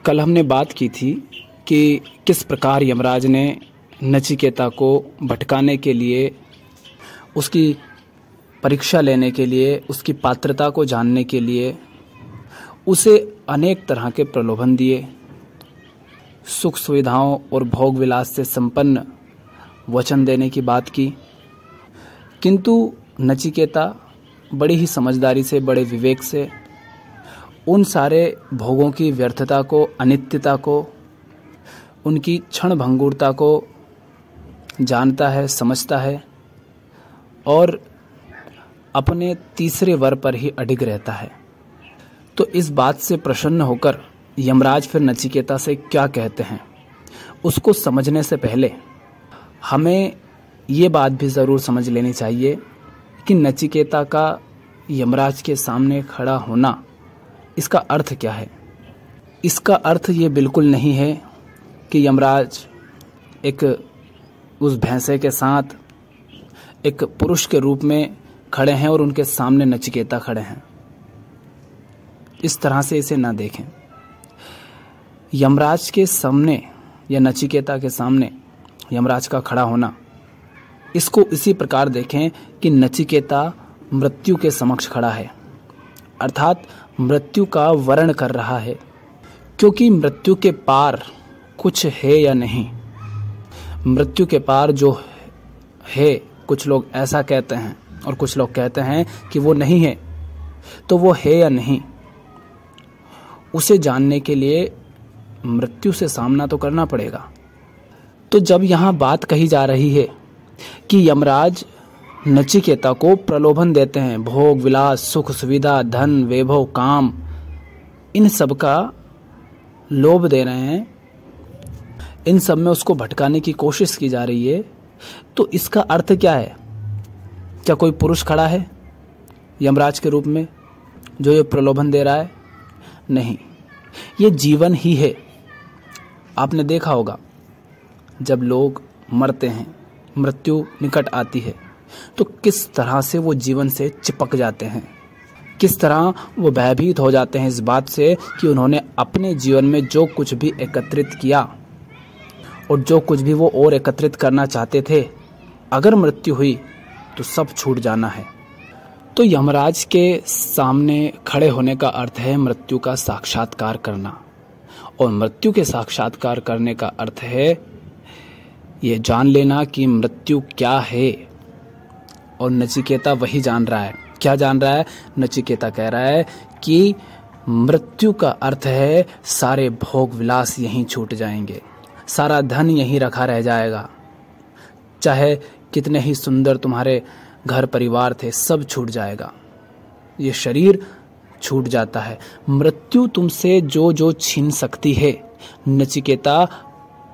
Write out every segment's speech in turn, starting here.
कल हमने बात की थी कि किस प्रकार यमराज ने नचिकेता को भटकाने के लिए, उसकी परीक्षा लेने के लिए, उसकी पात्रता को जानने के लिए उसे अनेक तरह के प्रलोभन दिए। सुख सुविधाओं और भोग विलास से संपन्न वचन देने की बात की, किंतु नचिकेता बड़ी ही समझदारी से, बड़े विवेक से उन सारे भोगों की व्यर्थता को, अनित्यता को, उनकी क्षण भंगुरता को जानता है, समझता है और अपने तीसरे वर पर ही अडिग रहता है। तो इस बात से प्रसन्न होकर यमराज फिर नचिकेता से क्या कहते हैं, उसको समझने से पहले हमें ये बात भी ज़रूर समझ लेनी चाहिए कि नचिकेता का यमराज के सामने खड़ा होना, इसका अर्थ क्या है। इसका अर्थ ये बिल्कुल नहीं है कि यमराज एक उस भैंसे के साथ एक पुरुष के रूप में खड़े हैं और उनके सामने नचिकेता खड़े हैं। इस तरह से इसे ना देखें। यमराज के सामने या नचिकेता के सामने यमराज का खड़ा होना, इसको इसी प्रकार देखें कि नचिकेता मृत्यु के समक्ष खड़ा है, अर्थात मृत्यु का वर्ण कर रहा है, क्योंकि मृत्यु के पार कुछ है या नहीं। मृत्यु के पार जो है, कुछ लोग ऐसा कहते हैं और कुछ लोग कहते हैं कि वो नहीं है, तो वो है या नहीं, उसे जानने के लिए मृत्यु से सामना तो करना पड़ेगा। तो जब यहाँ बात कही जा रही है कि यमराज नचिकेता को प्रलोभन देते हैं, भोग विलास, सुख सुविधा, धन, वैभव, काम, इन सब का लोभ दे रहे हैं, इन सब में उसको भटकाने की कोशिश की जा रही है, तो इसका अर्थ क्या है? क्या कोई पुरुष खड़ा है यमराज के रूप में जो ये प्रलोभन दे रहा है? नहीं, ये जीवन ही है। आपने देखा होगा जब लोग मरते हैं, मृत्यु निकट आती है, तो किस तरह से वो जीवन से चिपक जाते हैं, किस तरह वो भयभीत हो जाते हैं इस बात से कि उन्होंने अपने जीवन में जो कुछ भी एकत्रित किया और जो कुछ भी वो और एकत्रित करना चाहते थे, अगर मृत्यु हुई तो सब छूट जाना है। तो यमराज के सामने खड़े होने का अर्थ है मृत्यु का साक्षात्कार करना, और मृत्यु के साक्षात्कार करने का अर्थ है ये जान लेना कि मृत्यु क्या है। और नचिकेता वही जान रहा है। क्या जान रहा है? नचिकेता कह रहा है कि मृत्यु का अर्थ है सारे भोग विलास यहीं छूट जाएंगे, सारा धन यहीं रखा रह जाएगा, चाहे कितने ही सुंदर तुम्हारे घर परिवार थे, सब छूट जाएगा, ये शरीर छूट जाता है। मृत्यु तुमसे जो जो छीन सकती है, नचिकेता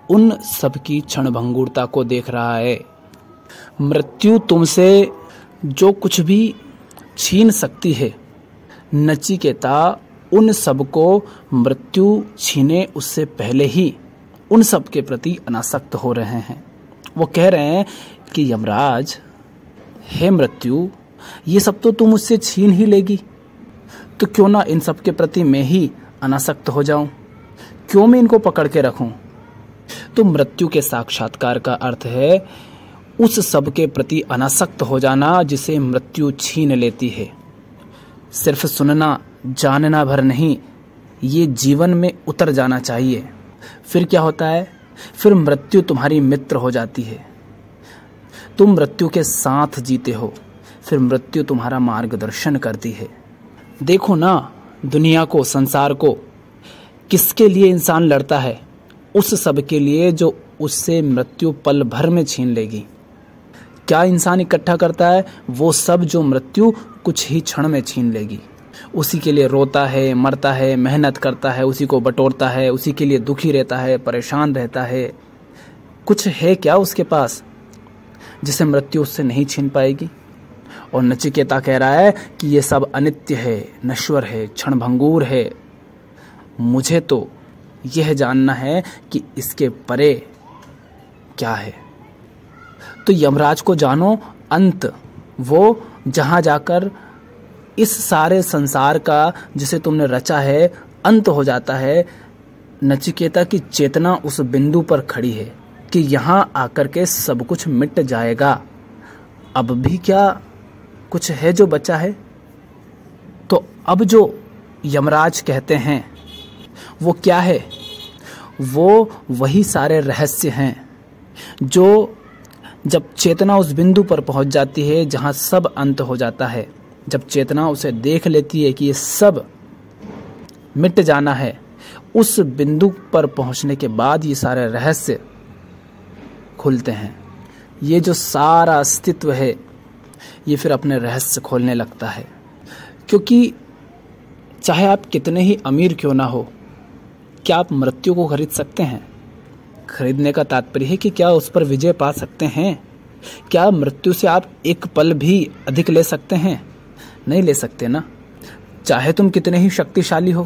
उन सब की क्षण भंगुरता को देख रहा है। मृत्यु तुमसे जो कुछ भी छीन सकती है, नचिकेता उन सब को मृत्यु छीने उससे पहले ही उन सब के प्रति अनासक्त हो रहे हैं। वो कह रहे हैं कि यमराज, हे मृत्यु, ये सब तो तुम मुझसे छीन ही लेगी, तो क्यों ना इन सब के प्रति मैं ही अनासक्त हो जाऊं, क्यों मैं इनको पकड़ के रखूं। तो मृत्यु के साक्षात्कार का अर्थ है उस सब के प्रति अनासक्त हो जाना जिसे मृत्यु छीन लेती है। सिर्फ सुनना, जानना भर नहीं, ये जीवन में उतर जाना चाहिए। फिर क्या होता है? फिर मृत्यु तुम्हारी मित्र हो जाती है, तुम मृत्यु के साथ जीते हो, फिर मृत्यु तुम्हारा मार्गदर्शन करती है। देखो ना, दुनिया को, संसार को, किसके लिए इंसान लड़ता है? उस सब के लिए जो उससे मृत्यु पल भर में छीन लेगी। क्या इंसान इकट्ठा करता है? वो सब जो मृत्यु कुछ ही क्षण में छीन लेगी। उसी के लिए रोता है, मरता है, मेहनत करता है, उसी को बटोरता है, उसी के लिए दुखी रहता है, परेशान रहता है। कुछ है क्या उसके पास जिसे मृत्यु उससे नहीं छीन पाएगी? और नचिकेता कह रहा है कि ये सब अनित्य है, नश्वर है, क्षणभंगुर है। मुझे तो यह जानना है कि इसके परे क्या है। तो यमराज को जानो अंत, वो जहां जाकर इस सारे संसार का जिसे तुमने रचा है अंत हो जाता है, नचिकेता की चेतना उस बिंदु पर खड़ी है कि यहां आकर के सब कुछ मिट जाएगा, अब भी क्या कुछ है जो बचा है। तो अब जो यमराज कहते हैं वो क्या है? वो वही सारे रहस्य हैं जो जब चेतना उस बिंदु पर पहुंच जाती है जहां सब अंत हो जाता है, जब चेतना उसे देख लेती है कि ये सब मिट जाना है, उस बिंदु पर पहुंचने के बाद ये सारे रहस्य खुलते हैं। ये जो सारा अस्तित्व है ये फिर अपने रहस्य खोलने लगता है। क्योंकि चाहे आप कितने ही अमीर क्यों ना हो, क्या आप मृत्यु को खरीद सकते हैं? खरीदने का तात्पर्य है कि क्या उस पर विजय पा सकते हैं? क्या मृत्यु से आप एक पल भी अधिक ले सकते हैं? नहीं ले सकते ना। चाहे तुम कितने ही शक्तिशाली हो,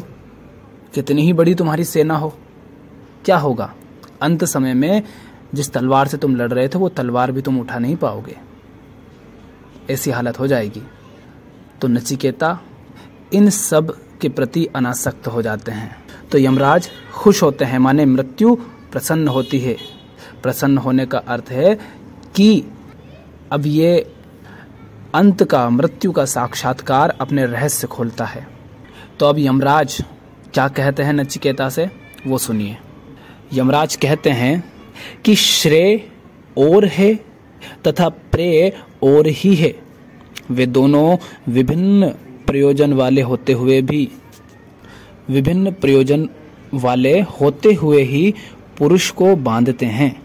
कितनी ही बड़ी तुम्हारी सेना हो, क्या होगा? अंत समय में जिस तलवार से तुम लड़ रहे थे वो तलवार भी तुम उठा नहीं पाओगे, ऐसी हालत हो जाएगी। तो नचिकेता इन सब के प्रति अनासक्त हो जाते हैं। तो यमराज खुश होते हैं, माने मृत्यु प्रसन्न होती है। प्रसन्न होने का अर्थ है कि अब ये अंत का, मृत्यु का साक्षात्कार अपने रहस्य खोलता है। तो अब यमराज क्या कहते हैं नचिकेता से, वो सुनिए। यमराज कहते हैं कि श्रेय और है तथा प्रेय और ही है। वे दोनों विभिन्न प्रयोजन वाले होते हुए ही पुरुष को बांधते हैं।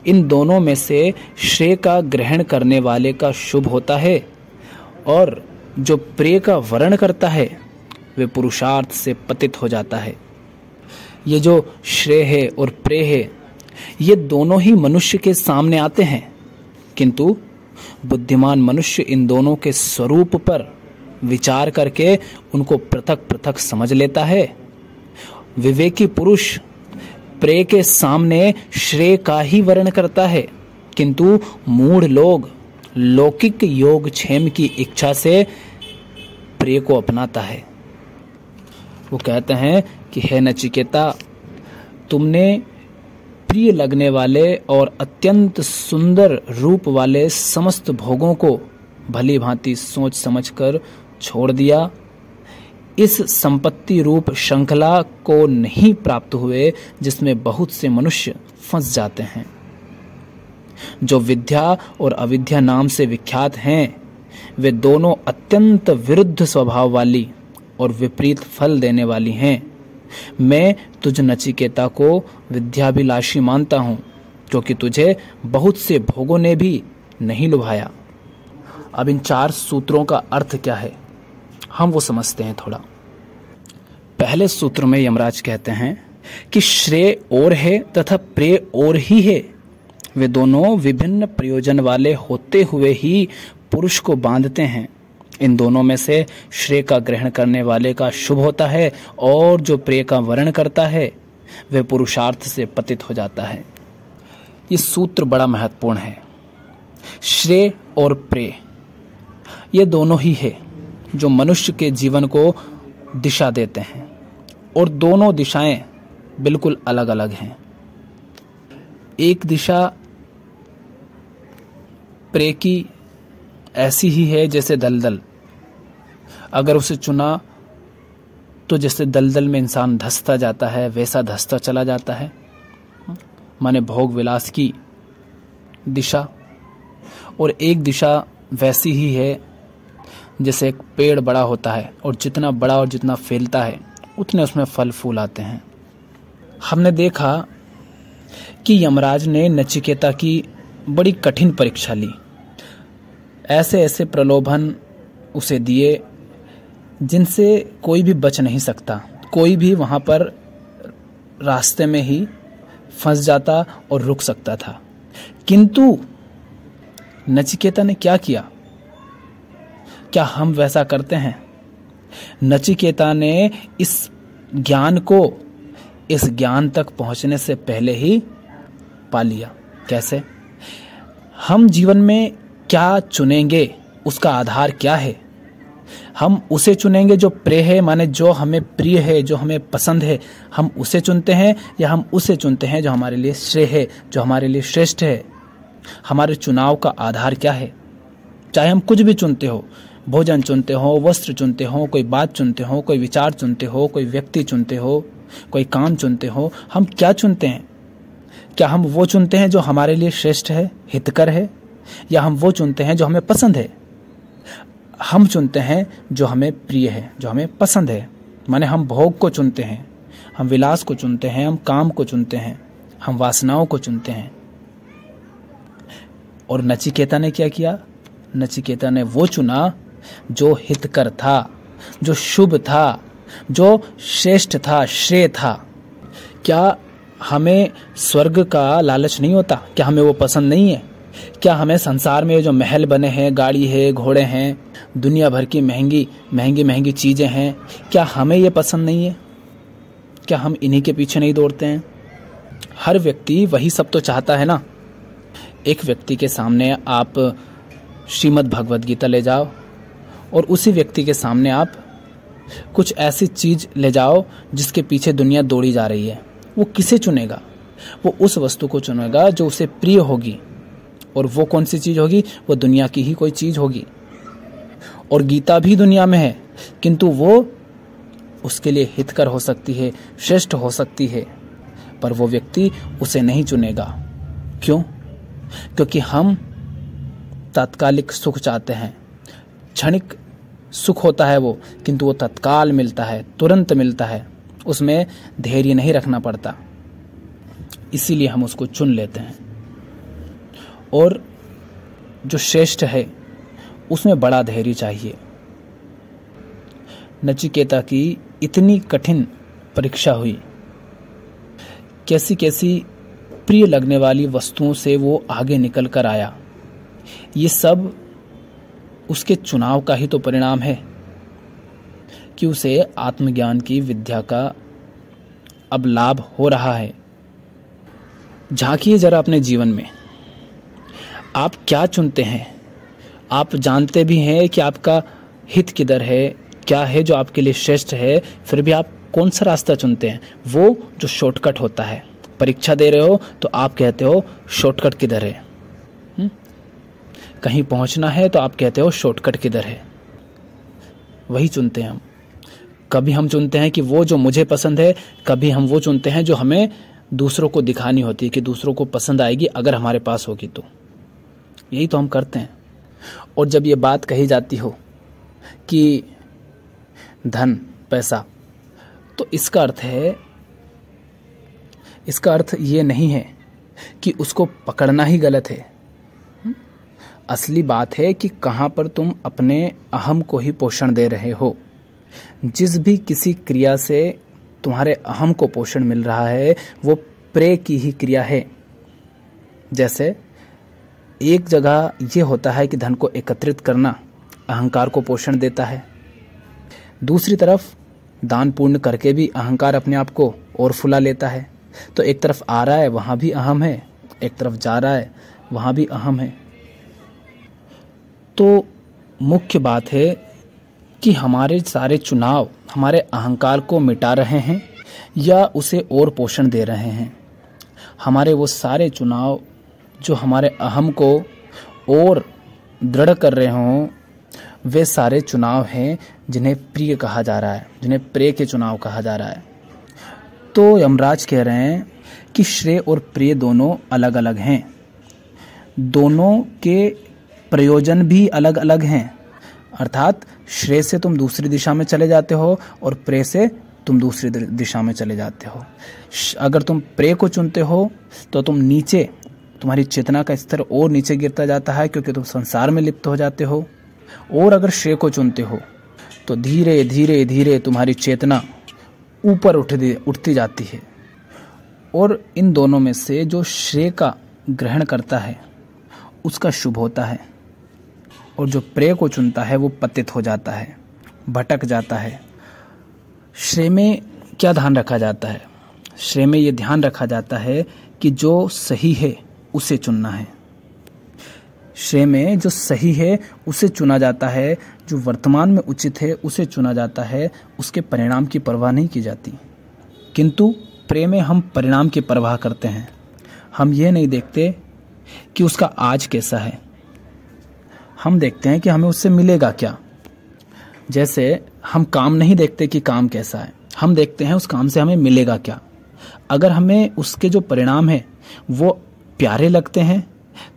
इन दोनों में से श्रेय का ग्रहण करने वाले का शुभ होता है और जो प्रेय का वर्ण करता है वे पुरुषार्थ से पतित हो जाता है। ये जो श्रेय है और प्रेय है ये दोनों ही मनुष्य के सामने आते हैं, किंतु बुद्धिमान मनुष्य इन दोनों के स्वरूप पर विचार करके उनको पृथक पृथक समझ लेता है। विवेकी पुरुष प्रेय के सामने श्रेय का ही वर्ण करता है, किंतु मूढ़ लोग लौकिक योगक्षेम की इच्छा से प्रेय को अपनाता है। वो कहते हैं कि हे नचिकेता, तुमने प्रिय लगने वाले और अत्यंत सुंदर रूप वाले समस्त भोगों को भली भांति सोच समझकर छोड़ दिया। इस संपत्ति रूप श्रृंखला को नहीं प्राप्त हुए जिसमें बहुत से मनुष्य फंस जाते हैं। जो विद्या और अविद्या नाम से विख्यात हैं, वे दोनों अत्यंत विरुद्ध स्वभाव वाली और विपरीत फल देने वाली हैं। मैं तुझ नचिकेता को विद्याभिलाषी मानता हूं, क्योंकि तुझे बहुत से भोगों ने भी नहीं लुभाया। अब इन 4 सूत्रों का अर्थ क्या है हम वो समझते हैं थोड़ा। पहले सूत्र में यमराज कहते हैं कि श्रेय और है तथा प्रेय और ही है। वे दोनों विभिन्न प्रयोजन वाले होते हुए ही पुरुष को बांधते हैं। इन दोनों में से श्रेय का ग्रहण करने वाले का शुभ होता है और जो प्रेय का वर्ण करता है वह पुरुषार्थ से पतित हो जाता है। ये सूत्र बड़ा महत्वपूर्ण है। श्रेय और प्रेय ये दोनों ही है जो मनुष्य के जीवन को दिशा देते हैं, और दोनों दिशाएं बिल्कुल अलग अलग हैं। एक दिशा प्रेय की ऐसी ही है जैसे दलदल, अगर उसे चुना तो जैसे दलदल में इंसान धंसता जाता है वैसा धंसता चला जाता है, माने भोग विलास की दिशा। और एक दिशा वैसी ही है जैसे एक पेड़ बड़ा होता है और जितना बड़ा और जितना फैलता है उतने उसमें फल फूल आते हैं। हमने देखा कि यमराज ने नचिकेता की बड़ी कठिन परीक्षा ली। ऐसे ऐसे प्रलोभन उसे दिए जिनसे कोई भी बच नहीं सकता, कोई भी वहां पर रास्ते में ही फंस जाता और रुक सकता था। किंतु नचिकेता ने क्या किया? क्या हम वैसा करते हैं? नचिकेता ने इस ज्ञान को इस ज्ञान तक पहुंचने से पहले ही पा लिया। कैसे? हम जीवन में क्या चुनेंगे उसका आधार क्या है? हम उसे चुनेंगे जो प्रिय है, माने जो हमें प्रिय है, जो हमें पसंद है, हम उसे चुनते हैं, या हम उसे चुनते हैं जो हमारे लिए श्रेय है, जो हमारे लिए श्रेष्ठ है। हमारे चुनाव का आधार क्या है? चाहे हम कुछ भी चुनते हो, भोजन चुनते हो, वस्त्र चुनते हो, कोई बात चुनते हो, कोई विचार चुनते हो, कोई व्यक्ति चुनते हो, कोई काम चुनते हो, हम क्या चुनते हैं? क्या हम वो चुनते हैं जो हमारे लिए श्रेष्ठ है, हितकर है, या हम वो चुनते हैं जो हमें पसंद है? हम चुनते हैं जो हमें प्रिय है, जो हमें पसंद है। माने हम भोग को चुनते हैं, हम विलास को चुनते हैं, हम काम को चुनते हैं, हम वासनाओं को चुनते हैं। और नचिकेता ने क्या किया? नचिकेता ने वो चुना जो हितकर था, जो शुभ था, जो श्रेष्ठ था, श्रेय था। क्या हमें स्वर्ग का लालच नहीं होता? क्या हमें वो पसंद नहीं है? क्या हमें संसार में जो महल बने हैं, गाड़ी है, घोड़े हैं, दुनिया भर की महंगी महंगी महंगी चीजें हैं, क्या हमें ये पसंद नहीं है? क्या हम इन्हीं के पीछे नहीं दौड़ते हैं? हर व्यक्ति वही सब तो चाहता है ना। एक व्यक्ति के सामने आप श्रीमद् भगवद गीता ले जाओ और उसी व्यक्ति के सामने आप कुछ ऐसी चीज ले जाओ जिसके पीछे दुनिया दौड़ी जा रही है, वो किसे चुनेगा? वो उस वस्तु को चुनेगा जो उसे प्रिय होगी। और वो कौन सी चीज होगी? वो दुनिया की ही कोई चीज होगी। और गीता भी दुनिया में है, किंतु वो उसके लिए हितकर हो सकती है, श्रेष्ठ हो सकती है, पर वो व्यक्ति उसे नहीं चुनेगा। क्यों? क्योंकि हम तात्कालिक सुख चाहते हैं, क्षणिक सुख होता है वो, किंतु वो तत्काल मिलता है, तुरंत मिलता है, उसमें धैर्य नहीं रखना पड़ता, इसीलिए हम उसको चुन लेते हैं। और जो श्रेष्ठ है उसमें बड़ा धैर्य चाहिए। नचिकेता की इतनी कठिन परीक्षा हुई, कैसी कैसी प्रिय लगने वाली वस्तुओं से वो आगे निकल कर आया। ये सब उसके चुनाव का ही तो परिणाम है कि उसे आत्मज्ञान की विद्या का अब लाभ हो रहा है। झांकिए जरा अपने जीवन में, आप क्या चुनते हैं? आप जानते भी हैं कि आपका हित किधर है, क्या है जो आपके लिए श्रेष्ठ है, फिर भी आप कौन सा रास्ता चुनते हैं? वो जो शॉर्टकट होता है। परीक्षा दे रहे हो तो आप कहते हो शॉर्टकट किधर है, कहीं पहुंचना है तो आप कहते हो शॉर्टकट किधर है। वही चुनते हैं हम। कभी हम चुनते हैं कि वो जो मुझे पसंद है, कभी हम वो चुनते हैं जो हमें दूसरों को दिखानी होती है कि दूसरों को पसंद आएगी अगर हमारे पास होगी तो। यही तो हम करते हैं। और जब ये बात कही जाती हो कि धन, पैसा, तो इसका अर्थ ये नहीं है कि उसको पकड़ना ही गलत है। असली बात है कि कहाँ पर तुम अपने अहम को ही पोषण दे रहे हो। जिस भी किसी क्रिया से तुम्हारे अहम को पोषण मिल रहा है वो प्रेय की ही क्रिया है। जैसे एक जगह ये होता है कि धन को एकत्रित करना अहंकार को पोषण देता है, दूसरी तरफ दान पुण्य करके भी अहंकार अपने आप को और फुला लेता है। तो एक तरफ आ रहा है वहां भी अहम है, एक तरफ जा रहा है वहां भी अहम है। तो मुख्य बात है कि हमारे सारे चुनाव हमारे अहंकार को मिटा रहे हैं या उसे और पोषण दे रहे हैं। हमारे वो सारे चुनाव जो हमारे अहम को और दृढ़ कर रहे हों, वे सारे चुनाव हैं जिन्हें प्रिय कहा जा रहा है, जिन्हें प्रेय के चुनाव कहा जा रहा है। तो यमराज कह रहे हैं कि श्रेय और प्रिय दोनों अलग अलग हैं, दोनों के प्रयोजन भी अलग अलग हैं। अर्थात श्रेय से तुम दूसरी दिशा में चले जाते हो और प्रेय से तुम दूसरी दिशा में चले जाते हो। अगर तुम प्रेय को चुनते हो तो तुम नीचे, तुम्हारी चेतना का स्तर और नीचे गिरता जाता है क्योंकि तुम संसार में लिप्त हो जाते हो। और अगर श्रेय को चुनते हो तो धीरे धीरे धीरे तुम्हारी चेतना ऊपर उठती जाती है। और इन दोनों में से जो श्रेय का ग्रहण करता है उसका शुभ होता है, और जो प्रेय को चुनता है वो पतित हो जाता है, भटक जाता है। श्रेय में क्या ध्यान रखा जाता है? श्रेय में ये ध्यान रखा जाता है कि जो सही है उसे चुनना है। श्रेय में जो सही है उसे चुना जाता है, जो वर्तमान में उचित है उसे चुना जाता है, उसके परिणाम की परवाह नहीं की जाती। किंतु प्रेम में हम परिणाम की परवाह करते हैं। हम ये नहीं देखते कि उसका आज कैसा है, हम देखते हैं कि हमें उससे मिलेगा क्या। जैसे हम काम नहीं देखते कि काम कैसा है, हम देखते हैं उस काम से हमें मिलेगा क्या। अगर हमें उसके जो परिणाम है वो प्यारे लगते हैं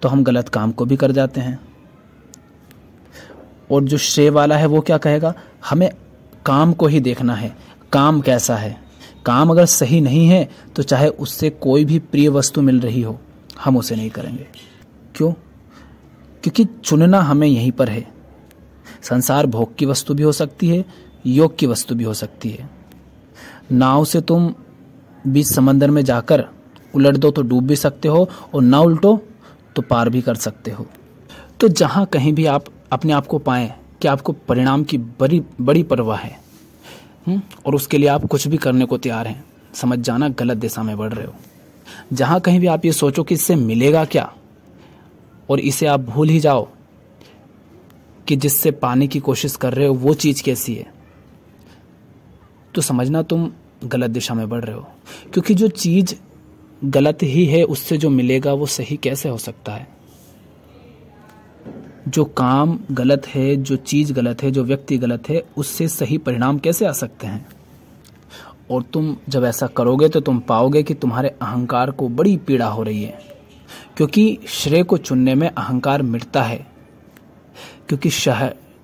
तो हम गलत काम को भी कर जाते हैं। और जो श्रेय वाला है वो क्या कहेगा, हमें काम को ही देखना है, काम कैसा है। काम अगर सही नहीं है तो चाहे उससे कोई भी प्रिय वस्तु मिल रही हो, हम उसे नहीं करेंगे। क्यों? क्योंकि चुनना हमें यहीं पर है। संसार भोग की वस्तु भी हो सकती है, योग की वस्तु भी हो सकती है। नाव से तुम बीच समंदर में जाकर उलट दो तो डूब भी सकते हो, और ना उल्टो तो पार भी कर सकते हो। तो जहां कहीं भी आप अपने आप को पाएं कि आपको परिणाम की बड़ी परवाह है, और उसके लिए आप कुछ भी करने को तैयार हैं, समझ जाना गलत दिशा में बढ़ रहे हो। जहां कहीं भी आप ये सोचो कि इससे मिलेगा क्या, और इसे आप भूल ही जाओ कि जिससे पाने की कोशिश कर रहे हो वो चीज कैसी है, तो समझना तुम गलत दिशा में बढ़ रहे हो। क्योंकि जो चीज गलत ही है उससे जो मिलेगा वो सही कैसे हो सकता है। जो काम गलत है, जो चीज गलत है, जो व्यक्ति गलत है, उससे सही परिणाम कैसे आ सकते हैं। और तुम जब ऐसा करोगे तो तुम पाओगे कि तुम्हारे अहंकार को बड़ी पीड़ा हो रही है। क्योंकि श्रेय को चुनने में अहंकार मिटता है, क्योंकि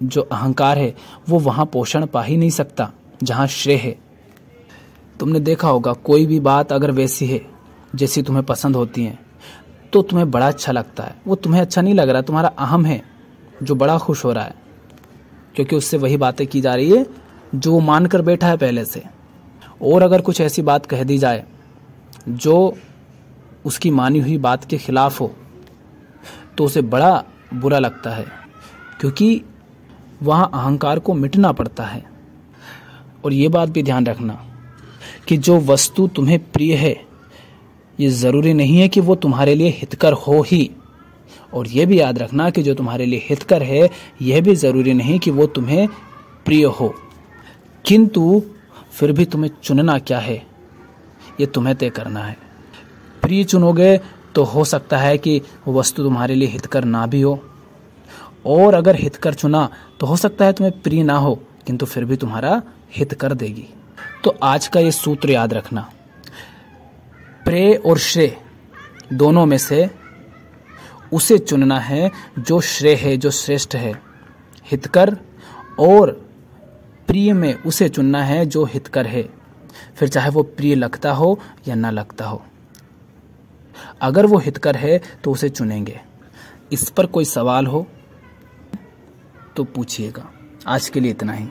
जो अहंकार है वो वहां पोषण पा ही नहीं सकता जहां श्रेय है। तुमने देखा होगा कोई भी बात अगर वैसी है जैसी तुम्हें पसंद होती है तो तुम्हें बड़ा अच्छा लगता है। वो तुम्हें अच्छा नहीं लग रहा, तुम्हारा अहम है जो बड़ा खुश हो रहा है, क्योंकि उससे वही बातें की जा रही है जो वो मान कर बैठा है पहले से। और अगर कुछ ऐसी बात कह दी जाए जो उसकी मानी हुई बात के खिलाफ हो तो उसे बड़ा बुरा लगता है, क्योंकि वहाँ अहंकार को मिटना पड़ता है। और ये बात भी ध्यान रखना कि जो वस्तु तुम्हें प्रिय है ये ज़रूरी नहीं है कि वो तुम्हारे लिए हितकर हो ही, और ये भी याद रखना कि जो तुम्हारे लिए हितकर है यह भी ज़रूरी नहीं कि वो तुम्हें प्रिय हो। किंतु फिर भी तुम्हें चुनना क्या है ये तुम्हें तय करना है। प्रिय चुनोगे तो हो सकता है कि वो वस्तु तुम्हारे लिए हितकर ना भी हो, और अगर हितकर चुना तो हो सकता है तुम्हें प्रिय ना हो किंतु फिर भी तुम्हारा हित कर देगी। तो आज का ये सूत्र याद रखना, प्रेय और श्रेय दोनों में से उसे चुनना है जो श्रेय है, जो श्रेष्ठ है, हितकर, और प्रिय में उसे चुनना है जो हितकर है, फिर चाहे वो प्रिय लगता हो या ना लगता हो। अगर वो हितकर है तो उसे चुनेंगे। इस पर कोई सवाल हो तो पूछिएगा। आज के लिए इतना ही।